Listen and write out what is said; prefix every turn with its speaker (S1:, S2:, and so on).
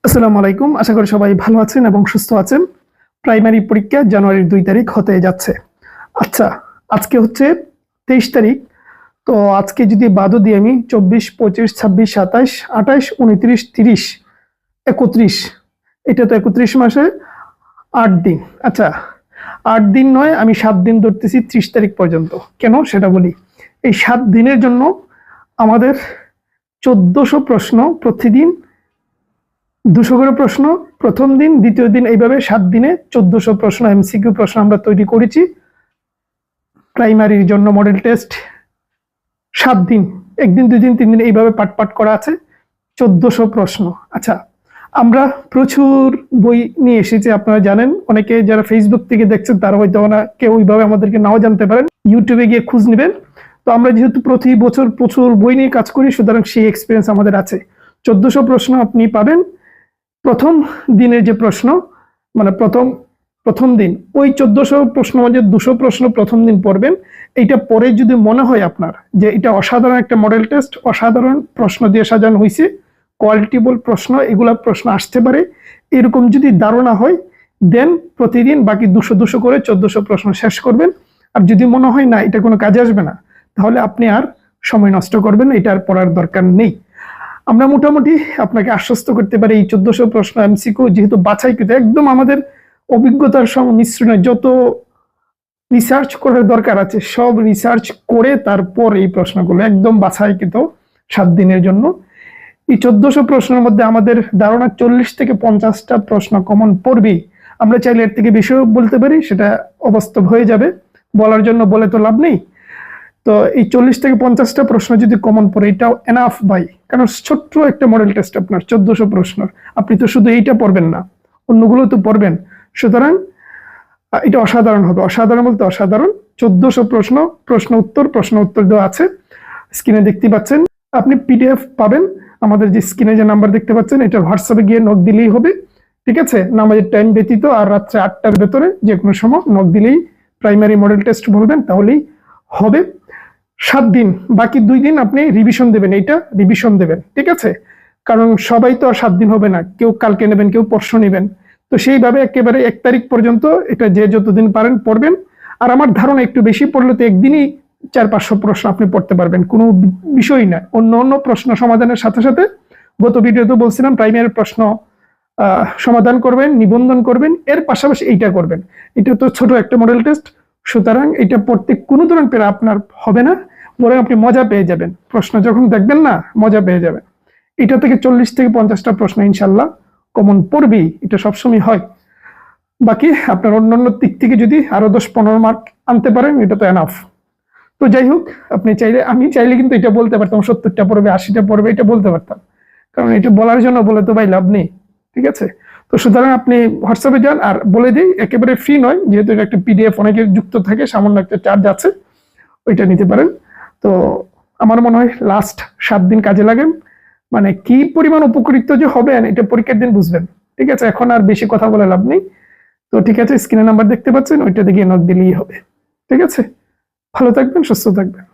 S1: আসসালামু আলাইকুম। আশা করি সবাই ভালো আছেন এবং সুস্থ আছেন। প্রাইমারি পরীক্ষা জানুয়ারির ২ তারিখ হতে যাচ্ছে। আচ্ছা, আজকে হচ্ছে ২৩ তারিখ। তো আজকে যদি বাদও দিই আমি ২৪, ২৫, ২৬, ২৭, ২৮, ২৯, ৩০, ৩১। এটা তো ৩১ মাসে ৮ দিন। আচ্ছা, ৮ দিন নয়, আমি ৭ দিন ধরতেছি ৩০ তারিখ পর্যন্ত। কেন সেটা বলি। এই ৭ দিনের জন্য আমাদের ১৪০০ প্রশ্ন প্রতিদিন, ২০০ করে প্রশ্ন প্রথম দিন, দ্বিতীয় দিন, এইভাবে ৭ দিনে ১৪০০ প্রশ্ন এমসিকিউ প্রশ্ন আমরা তৈরি করেছি প্রাইমারির জন্য। মডেল টেস্ট ৭ দিন, একদিন, ২ দিন, ৩ দিন এইভাবে পাট পাট করা আছে ১৪০০ প্রশ্ন। আচ্ছা, আমরা প্রচুর বই নিয়ে এসেছি, আপনারা জানেন। অনেকে যারা ফেসবুক থেকে দেখছেন তারা হয়তো না কেউ ওইভাবে আমাদেরকে নাও জানতে পারেন, ইউটিউবে গিয়ে খোঁজ নেবেন। তো আমরা যেহেতু প্রতি বছর প্রচুর বই নিয়ে কাজ করি, সুতরাং সেই এক্সপিরিয়েন্স আমাদের আছে। ১৪০০ প্রশ্ন আপনি পাবেন। প্রথম দিনের যে প্রশ্ন, মানে প্রথম দিন ওই ১৪০০ প্রশ্ন মধ্যে ২০০ প্রশ্ন প্রথম দিন পড়বেন। এইটা পরে যদি মনে হয় আপনার যে এটা অসাধারণ একটা মডেল টেস্ট, অসাধারণ প্রশ্ন দিয়ে সাজানো হয়েছে, কোয়ালিটিবল প্রশ্ন, এগুলা প্রশ্ন আসতে পারে, এরকম যদি ধারণা হয়, দেন প্রতিদিন বাকি ২০০ করে ১৪০০ প্রশ্ন শেষ করবেন। আর যদি মনে হয় না এটা কোনো কাজে আসবে না, তাহলে আপনি আর সময় নষ্ট করবেন, এটা আর পড়ার দরকার নেই। আমরা মোটামুটি আপনাকে আশ্বস্ত করতে পারি এই ১৪০০ প্রশ্ন এমসিকিউ যেহেতু বাছাইকৃত, একদম আমাদের অভিজ্ঞতার সঙ্গে মিশ্রণে যত রিসার্চ করার দরকার আছে সব রিসার্চ করে তারপর এই প্রশ্নগুলো একদম বাছাইকৃত ৭ দিনের জন্য। এই ১৪০০ প্রশ্নের মধ্যে আমাদের ধারণা ৪০ থেকে ৫০টা প্রশ্ন কমন পড়বেই। আমরা চাইলে এর থেকে বেশিও বলতে পারি, সেটা অবাস্তব হয়ে যাবে, বলার জন্য বলে তো লাভ নেই। তো এই ৪০ থেকে ৫০টা প্রশ্ন যদি কমন পড়ে, এটাও এনাফ ভাই। কারণ ছোট্ট একটা মডেল টেস্ট আপনার ১৪০০ প্রশ্ন, আপনি তো শুধু এইটা পড়বেন না, অন্যগুলো তো পড়বেন। সুতরাং এটা অসাধারণ হবে। অসাধারণ বলতে অসাধারণ। ১৪০০ প্রশ্ন, প্রশ্ন উত্তর দেওয়া আছে, স্ক্রিনে দেখতে পাচ্ছেন। আপনি পিডিএফ পাবেন, আমাদের যে স্ক্রিনে যে নাম্বার দেখতে পাচ্ছেন, এটা হোয়াটসঅ্যাপে গিয়ে নক দিলেই হবে। ঠিক আছে, নামাজের টাইম ব্যতীত আর রাত্রে ৮টার ভেতরে যে কোনো সময় নক দিলেই প্রাইমারি মডেল টেস্ট বলবেন, তাহলেই হবে। ৭ দিন, বাকি ২ দিন আপনি রিভিশন দেবেন, এইটা রিভিশন দেবেন। ঠিক আছে, কারণ সবাই তো আর ৭ দিন হবে না, কেউ কালকে নেবেন, কেউ পরশু নেবেন। তো সেইভাবে একেবারে ১ তারিখ পর্যন্ত এটা যে যতদিন পারেন পড়বেন। আর আমার ধারণা একটু বেশি পড়লে তো একদিনই ৪-৫০০ প্রশ্ন আপনি পড়তে পারবেন, কোনো বিষয় না। অন্য প্রশ্ন সমাধানের সাথে সাথে, গত ভিডিওতে বলছিলাম প্রাইমারি প্রশ্ন সমাধান করবেন, নিবন্ধন করবেন, এর পাশাপাশি এইটা করবেন। এটা তো ছোট একটা মডেল টেস্ট, সুতরাং এটা পড়তে কোনো ধরনের পেরা আপনার হবে না, বরং আপনি মজা পেয়ে যাবেন। প্রশ্ন যখন দেখবেন না, মজা পেয়ে যাবেন। এটা থেকে ৪০ থেকে ৫০টা প্রশ্ন ইনশাল্লাহ কমন পড়বেই, এটা সবসময় হয়। বাকি আপনার অন্যান্য দিক থেকে যদি আরো ১০-১৫ মার্ক আনতে পারেন, এটা তো এনাফ। তো যাই হোক, আপনি চাইলে, আমি চাইলে কিন্তু এটা বলতে পারতাম ৭০টা পড়বে, ৮০টা পড়বে, এটা বলতে পারতাম, কারণ এটা বলার জন্য বলে তো ভাই লাভ নেই। ঠিক আছে, তো সুতরাং আপনি হোয়াটসঅ্যাপে যান, আর বলে দিই একেবারে ফ্রি নয়, যেহেতু এটা একটা পিডিএফ অনেকের যুক্ত থাকে, সামান্য একটা চার্জ আছে, ওইটা নিতে পারেন। তো আমার মনে হয় লাস্ট ৭ দিন কাজে লাগেন, মানে কি পরিমাণ উপকৃত যে হবেন এটা পরীক্ষার দিন বুঝবেন। ঠিক আছে, এখন আর বেশি কথা বলে লাভ নেই। তো ঠিক আছে, স্ক্রিনে নাম্বার দেখতে পাচ্ছেন, ওইটা দিয়ে নক দিলেই হবে। ঠিক আছে, ভালো থাকবেন, সুস্থ থাকবেন।